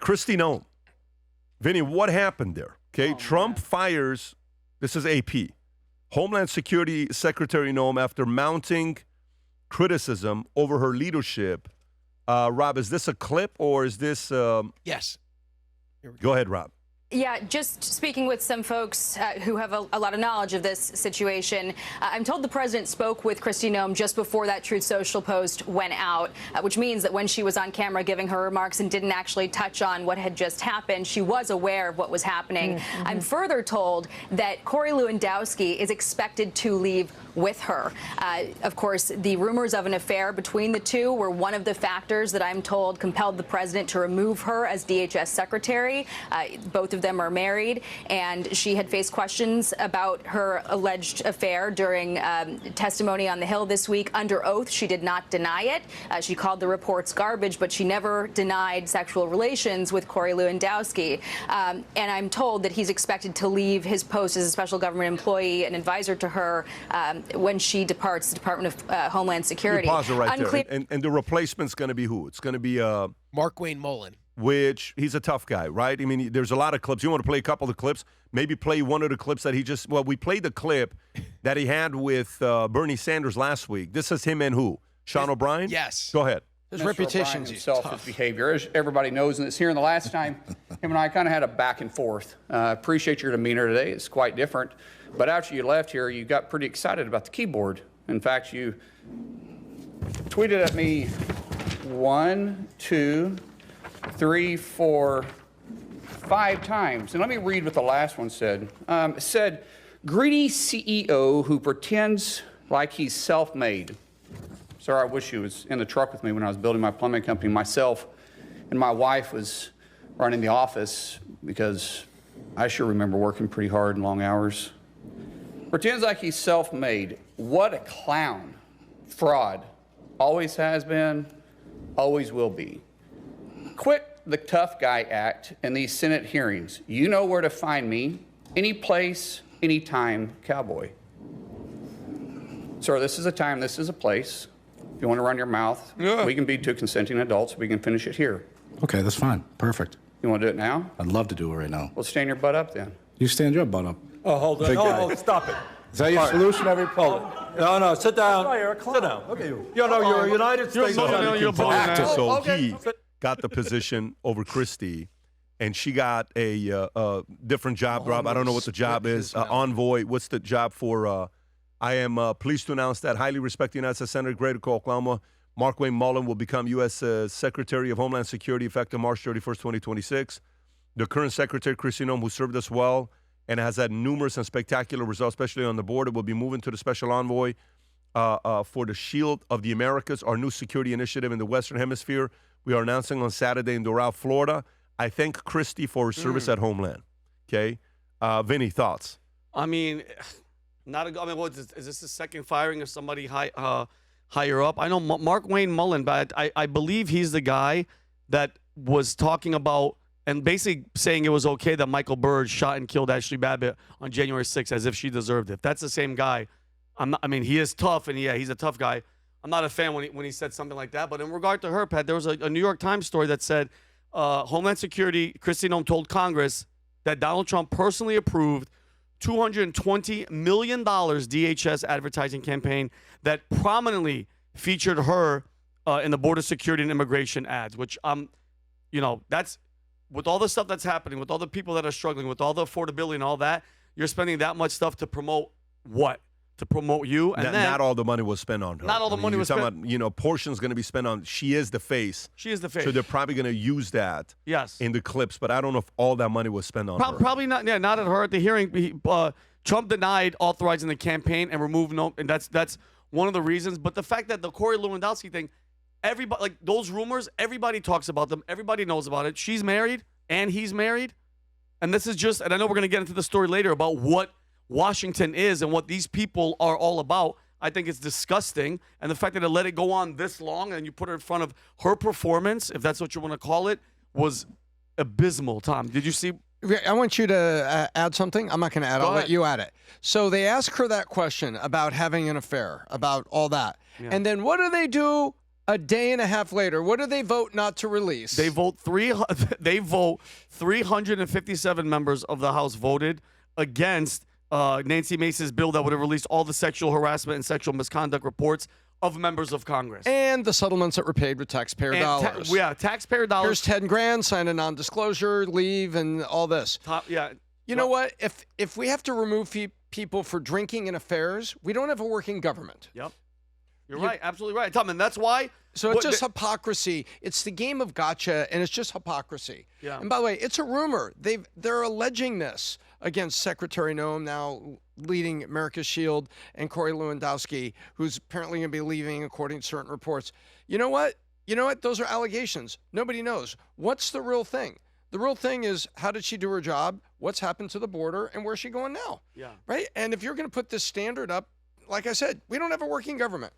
Christy Noem. Vinny, what happened there? Okay, Trump fires, this is AP, Homeland Security Secretary Noem after mounting criticism over her leadership. Rob, is this a clip or is this... Yes. Go ahead, Rob. Yeah, just speaking with some folks who have a lot of knowledge of this situation, I'm told the president spoke with Christy Noem just before that Truth Social post went out, which means that when she was on camera giving her remarks and didn't actually touch on what had just happened, she was aware of what was happening. I'm further told that Corey Lewandowski is expected to leave with her. Of course, the rumors of an affair between the two were one of the factors that I'm told compelled the president to remove her as DHS secretary. Both of them are married, and she had faced questions about her alleged affair during testimony on the Hill this week. Under oath, she did not deny it. She called the reports garbage, but she never denied sexual relations with Corey Lewandowski. And I'm told that he's expected to leave his post as a special government employee and advisor to her when she departs the Department of Homeland Security. Pause it right there. And the replacement's going to be who? It's going to be Markwayne Mullin. Which he's a tough guy, right? I mean, there's a lot of clips. You want to play a couple of clips? Maybe play one of the clips that he just, well, we played the clip that he had with Bernie Sanders last week. This is him and who? Sean O'Brien? Yes. Go ahead. His reputation himself, his behavior, as everybody knows, and it's here. And the last time, him and I kind of had a back and forth. Appreciate your demeanor today. It's quite different. But after you left here, you got pretty excited about the keyboard. In fact, you tweeted at me 1, 2, 3, 4, 5 times. And let me read what the last one said. It said, greedy CEO who pretends like he's self-made. Sir, I wish you was in the truck with me when I was building my plumbing company. Myself and my wife was running the office because I sure remember working pretty hard and long hours. Pretends like he's self-made. What a clown. Fraud. Always has been, always will be. Quit the tough guy act in these Senate hearings. You know where to find me. Any place, anytime, cowboy. Sir, this is a time, this is a place. If you want to run your mouth, we can be two consenting adults. We can finish it here. Okay, that's fine. Perfect. You want to do it now? I'd love to do it right now. Well, stand your butt up then. You stand your butt up. Oh, hold on. Oh, stop it. Is that your solution, everybody? No, sit down. Sit down. Look at you. You know, you're a United States So he got the position over Christy, and she got a different job, Rob. I don't know what the job is. Envoy. What's the job for? I am pleased to announce that highly respected United States Senator, Greater Oklahoma, Markwayne Mullin will become U.S. Secretary of Homeland Security effective March 31st, 2026. The current Secretary, Christy Noem, who served us well and has had numerous and spectacular results, especially on the border, will be moving to the Special Envoy for the Shield of the Americas, our new security initiative in the Western Hemisphere. We are announcing on Saturday in Doral, Florida. I thank Christy for her service at Homeland. Okay? Vinny, thoughts? I mean... what is this the second firing of somebody higher up? I know Markwayne Mullin, but I believe he's the guy that was talking about and basically saying it was okay that Michael Byrd shot and killed Ashley Babbitt on January 6th as if she deserved it. If that's the same guy. He is tough, and yeah, he's a tough guy. I'm not a fan when he said something like that. But in regard to her, Pat, there was a New York Times story that said Homeland Security, Christy Noem told Congress that Donald Trump personally approved $220 million DHS advertising campaign that prominently featured her in the border security and immigration ads, which, that's with all the stuff that's happening, with all the people that are struggling, with all the affordability and all that, you're spending that much stuff to promote what? To promote you. And not all the money was spent on her. Not all the money was spent. About, portions going to be spent on, she is the face. She is the face. So they're probably going to use that in the clips, but I don't know if all that money was spent on her. Probably not. Yeah, not at her. At the hearing, Trump denied authorizing the campaign and removed and that's one of the reasons. But the fact that the Corey Lewandowski thing, everybody, like those rumors, everybody talks about them. Everybody knows about it. She's married and he's married. And this is just, and I know we're going to get into the story later about what Washington is and what these people are all about. I think it's disgusting. And the fact that they let it go on this long and you put her in front of her performance, if that's what you want to call it, was abysmal. Tom, did you see? I want you to add something. I'm not going to add. I'll let you add it. So they ask her that question about having an affair, about all that. Yeah. And then what do? A day and a half later, what do they vote not to release? They vote 357 members of the House voted against Nancy Mace's bill that would have released all the sexual harassment and sexual misconduct reports of members of Congress. And the settlements that were paid with taxpayer dollars. Taxpayer dollars. Here's 10 grand, sign a non-disclosure, leave, and all this. You know what? If we have to remove people for drinking in affairs, we don't have a working government. Yep. You're right. Absolutely right, Tom. And that's why. So it's just hypocrisy. It's the game of gotcha, and it's just hypocrisy. Yeah. And by the way, it's a rumor. They're alleging this against Secretary Noem, now leading America's Shield, and Corey Lewandowski, who's apparently going to be leaving, according to certain reports. You know what? Those are allegations. Nobody knows. What's the real thing? The real thing is, how did she do her job? What's happened to the border? And where's she going now? Yeah. Right? And if you're going to put this standard up, like I said, we don't have a working government.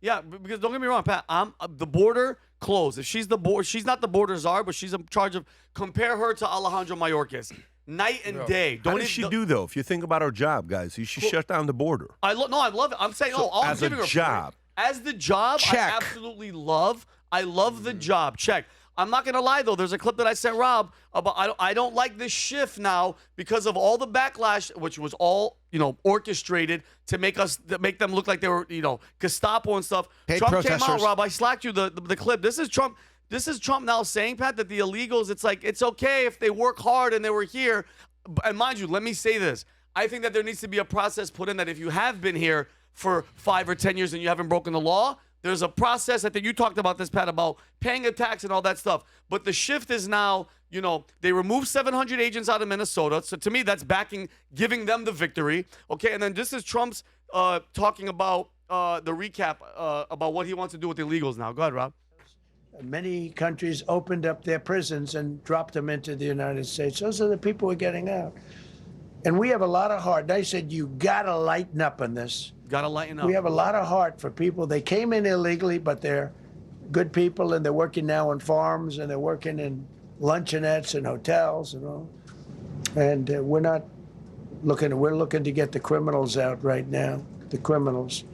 Yeah, because don't get me wrong, Pat. The border closed. If she's she's not the border czar, but she's in charge of. Compare her to Alejandro Mayorkas, night and day. What does she do though? If you think about her job, guys, she shut down the border. I love it. I'm saying, I'm as a giving her job, as the job, check. I absolutely love. I love the job. Check. I'm not gonna lie though. There's a clip that I sent Rob about I don't like this shift now because of all the backlash, which was all orchestrated to make them look like they were Gestapo and stuff. Paid Trump protesters. came out, Rob. I slacked you the clip. This is Trump. This is Trump now saying, Pat, that the illegals. It's like it's okay if they work hard and they were here. And mind you, let me say this. I think that there needs to be a process put in that if you have been here for 5 or 10 years and you haven't broken the law. There's a process. I think you talked about this, Pat, about paying a tax and all that stuff. But the shift is now, they removed 700 agents out of Minnesota. So to me, that's giving them the victory. Okay, and then this is Trump's talking about the recap about what he wants to do with the illegals now. Go ahead, Rob. Many countries opened up their prisons and dropped them into the United States. Those are the people who are getting out. And we have a lot of heart. They said, you got to lighten up on this. Got to lighten up. We have a lot of heart for people. They came in illegally, but they're good people, and they're working now on farms, and they're working in luncheonettes and hotels and all. And we're looking to get the criminals out right now, the criminals.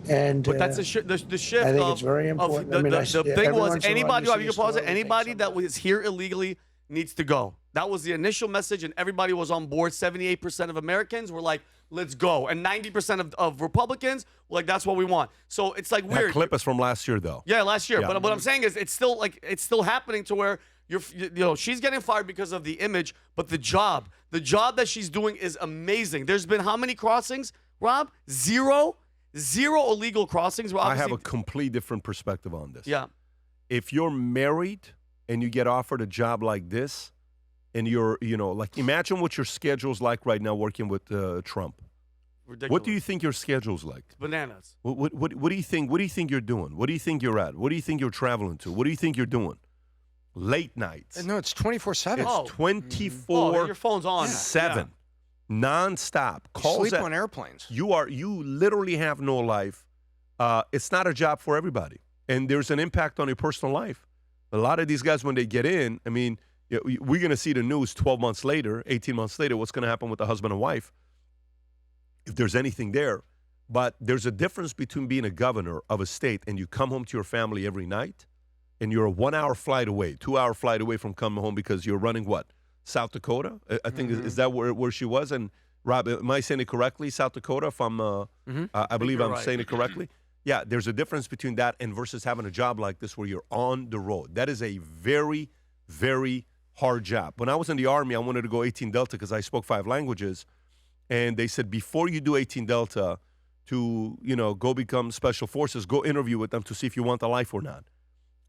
But that's the shift. I think it's very important. The thing was, anybody, you can pause it, anybody that was here illegally needs to go. That was the initial message, and everybody was on board. 78% of Americans were like, let's go. And 90% of Republicans were like, that's what we want. So it's like weird. That clip is from last year, though. Yeah, last year. Yeah. But what I'm saying is it's still happening to where she's getting fired because of the image, but the job that she's doing is amazing. There's been how many crossings, Rob? Zero illegal crossings. Well, I have a complete different perspective on this. Yeah. If you're married and you get offered a job like this, and you're, imagine what your schedule's like right now working with Trump. Ridiculous. What do you think your schedule's like? It's bananas. What do you think? What do you think you're doing? What do you think you're at? What do you think you're traveling to? What do you think you're doing? Late nights. No, it's 24/7. It's 24. Your phone's on. 7. Nonstop. Calls Sleep on airplanes. You literally have no life. It's not a job for everybody. And there's an impact on your personal life. A lot of these guys, when they get in, we're going to see the news 12 months later, 18 months later, what's going to happen with the husband and wife, if there's anything there. But there's a difference between being a governor of a state and you come home to your family every night and you're a 1-hour flight away, 2-hour flight away from coming home because you're running what? South Dakota? I think, is that where she was? And Rob, am I saying it correctly? South Dakota, if I'm, I believe I'm saying it correctly. Yeah, there's a difference between that and versus having a job like this where you're on the road. That is a very, very hard job. When I was in the Army, I wanted to go 18 Delta because I spoke 5 languages. And they said, before you do 18 Delta to, go become Special Forces, go interview with them to see if you want the life or not.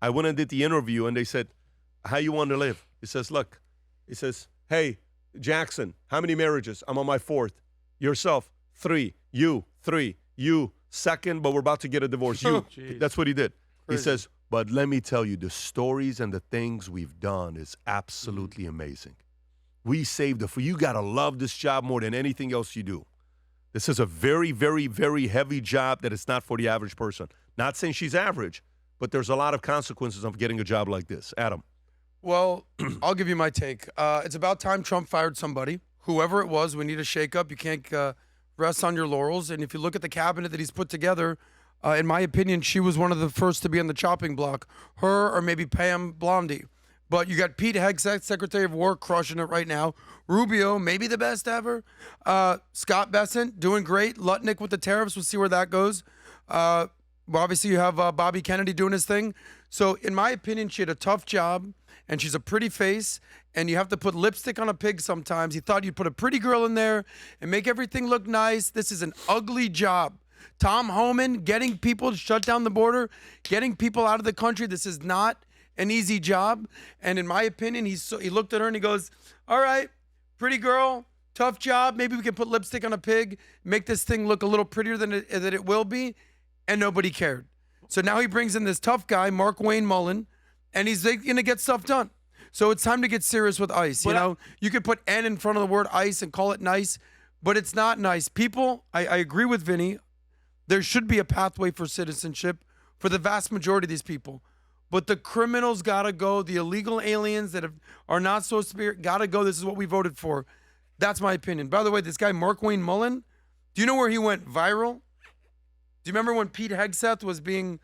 I went and did the interview, and they said, how you want to live? He says, hey, Jackson, how many marriages? I'm on my 4th. Yourself, 3. You, 3. You, 2nd, but we're about to get a divorce. You. That's what he did. Crazy. He says, but let me tell you, the stories and the things we've done is absolutely amazing. We saved it for you. Got to love this job more than anything else you do. This is a very, very, very heavy job that it's not for the average person. Not saying she's average, but there's a lot of consequences of getting a job like this. Adam. Well, I'll give you my take. It's about time Trump fired somebody. Whoever it was, we need a shakeup. You can't rest on your laurels. And if you look at the cabinet that he's put together, In my opinion, she was one of the first to be on the chopping block. Her or maybe Pam Blondie. But you got Pete Hegseth, Secretary of War, crushing it right now. Rubio, maybe the best ever. Scott Bessent, doing great. Lutnick with the tariffs. We'll see where that goes. Well, obviously, you have Bobby Kennedy doing his thing. So, in my opinion, she had a tough job, and she's a pretty face, and you have to put lipstick on a pig sometimes. He thought you'd put a pretty girl in there and make everything look nice. This is an ugly job. Tom Homan, getting people to shut down the border, getting people out of the country. This is not an easy job. And in my opinion, he looked at her and he goes, all right, pretty girl, tough job. Maybe we can put lipstick on a pig, make this thing look a little prettier than it will be. And nobody cared. So now he brings in this tough guy, Markwayne Mullin, and he's going to get stuff done. So it's time to get serious with ICE. You could put N in front of the word ICE and call it nice, but it's not nice. People, I agree with Vinny. There should be a pathway for citizenship for the vast majority of these people. But the criminals got to go. The illegal aliens that are not so spirit got to go. This is what we voted for. That's my opinion. By the way, this guy, Markwayne Mullin, do you know where he went viral? Do you remember when Pete Hegseth was being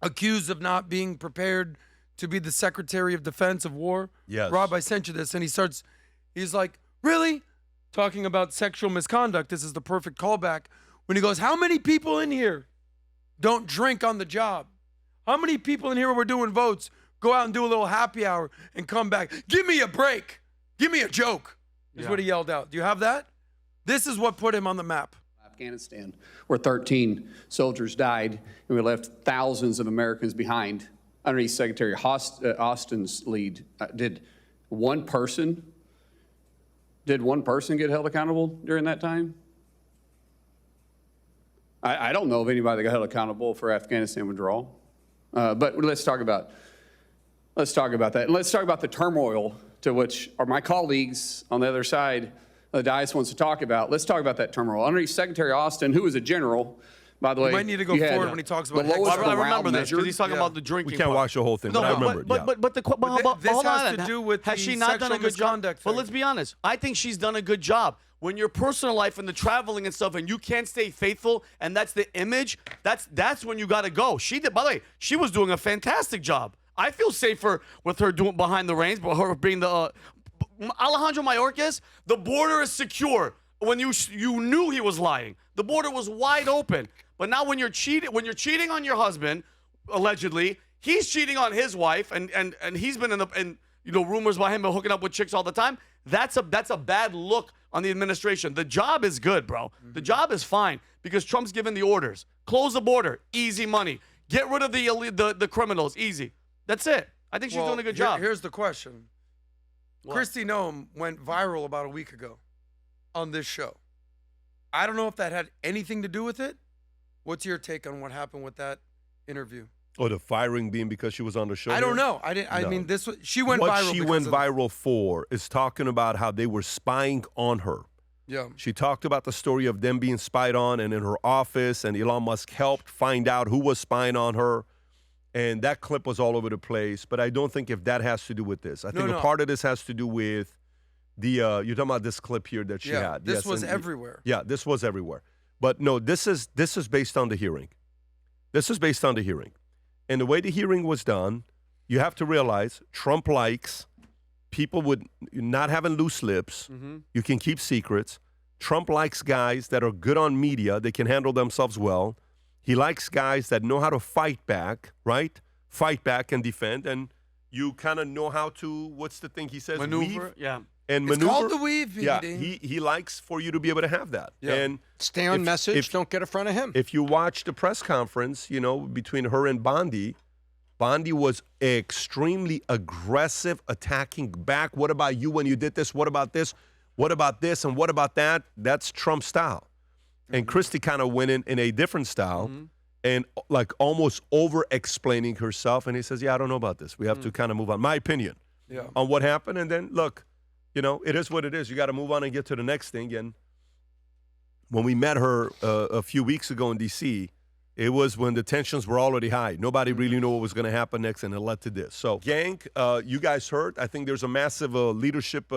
accused of not being prepared to be the Secretary of Defense of War? Yes. Rob, I sent you this. And he's like, really? Talking about sexual misconduct. This is the perfect callback. When he goes, how many people in here don't drink on the job? How many people in here when we're doing votes go out and do a little happy hour and come back? Give me a break. Give me a joke, is what he yelled out. Do you have that? This is what put him on the map. Afghanistan, where 13 soldiers died, and we left thousands of Americans behind underneath Secretary Austin's lead. Did one person get held accountable during that time? I don't know of anybody that got held accountable for Afghanistan withdrawal. But let's talk about that. And let's talk about the turmoil to which my colleagues on the other side of the dais wants to talk about. Let's talk about that turmoil. Underneath Secretary Austin, who was a general, by the way. You might need to go forward when he talks about I remember this because he's talking about the drinking. We can't watch the whole thing, but I remember it. This has to do with has she not done a good job? But let's be honest. I think she's done a good job. When your personal life and the traveling and stuff, and you can't stay faithful, and that's the image, that's when you got to go. She did. By the way, she was doing a fantastic job. I feel safer with her doing behind the reins, but her being the Alejandro Mayorkas. The border is secure. When you knew he was lying, the border was wide open. But now when you're cheating on your husband, allegedly, he's cheating on his wife, and he's been in rumors about him hooking up with chicks all the time. That's a bad look on the administration. The job is good, bro. The job is fine because Trump's given the orders. Close the border, easy money. Get rid of the criminals, easy. That's it. I think she's doing a good job. Here's the question. What? Christy Noem went viral about a week ago on this show. I don't know if that had anything to do with it. What's your take on what happened with that interview? Or the firing being because she was on the show? I don't know. I mean, she went viral. What she went viral for is talking about how they were spying on her. Yeah. She talked about the story of them being spied on and in her office, and Elon Musk helped find out who was spying on her. And that clip was all over the place. But I don't think if that has to do with this. I think a part of this has to do with you're talking about this clip here that she had. This was everywhere. Yeah, this was everywhere. But no, this is based on the hearing. This is based on the hearing. And the way the hearing was done, you have to realize Trump likes people with not having loose lips. Mm-hmm. You can keep secrets. Trump likes guys that are good on media. They can handle themselves well. He likes guys that know how to fight back, right? Fight back and defend. And you kind of know how to, what's the thing he says? Maneuver. Weave? Yeah. And it's maneuver. called the weave, Yeah, PD. he likes for you to be able to have that. Yeah. And stay on message. Don't get in front of him. If you watch the press conference, between her and Bondi was extremely aggressive, attacking back. What about you when you did this? What about this? What about this? And what about that? That's Trump style. And Christy kind of went in a different style and like almost over-explaining herself. And he says, I don't know about this. We have to kind of move on. My opinion on what happened. And then, look, it is what it is. You got to move on and get to the next thing. And when we met her a few weeks ago in D.C., it was when the tensions were already high. Nobody really knew what was going to happen next, and it led to this. So, gang, you guys heard. I think there's a massive leadership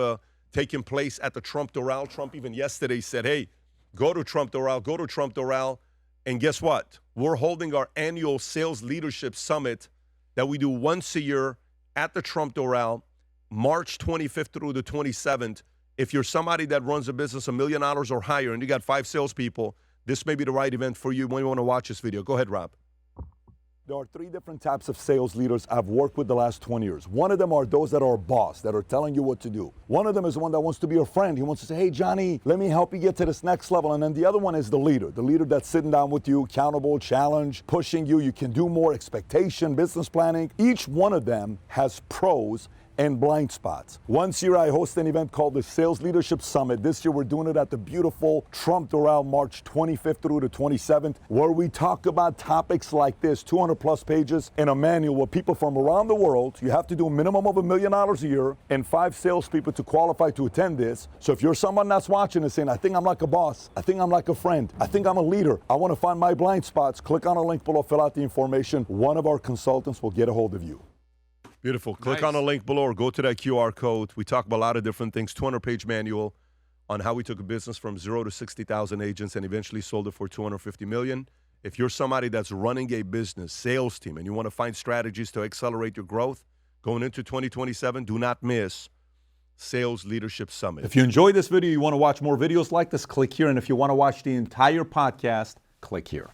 taking place at the Trump Doral. Trump even yesterday said, hey, go to Trump Doral, And guess what? We're holding our annual Sales Leadership Summit that we do once a year at the Trump Doral, March 25th through the 27th. If you're somebody that runs a business $1 million or higher and you got 5 salespeople, this may be the right event for you when you want to watch this video. Go ahead, Rob. There are 3 different types of sales leaders I've worked with the last 20 years. One of them are those that are a boss, that are telling you what to do. One of them is the one that wants to be your friend. He wants to say, hey, Johnny, let me help you get to this next level. And then the other one is the leader that's sitting down with you, accountable, challenge, pushing you. You can do more, expectation, business planning. Each one of them has pros and blind spots. Once a year, I host an event called the Sales Leadership Summit. This year, we're doing it at the beautiful Trump Doral, March 25th through the 27th, where we talk about topics like this, 200 plus pages in a manual with people from around the world. You have to do a minimum of $1 million a year and 5 salespeople to qualify to attend this. So if you're someone that's watching and saying, I think I'm like a boss, I think I'm like a friend, I think I'm a leader, I want to find my blind spots, click on a link below, fill out the information. One of our consultants will get a hold of you. Beautiful. Click on the link below or go to that QR code. We talk about a lot of different things. 200-page manual on how we took a business from 0 to 60,000 agents and eventually sold it for $250 million. If you're somebody that's running a business, sales team, and you want to find strategies to accelerate your growth going into 2027, do not miss Sales Leadership Summit. If you enjoyed this video, you want to watch more videos like this, click here. And if you want to watch the entire podcast, click here.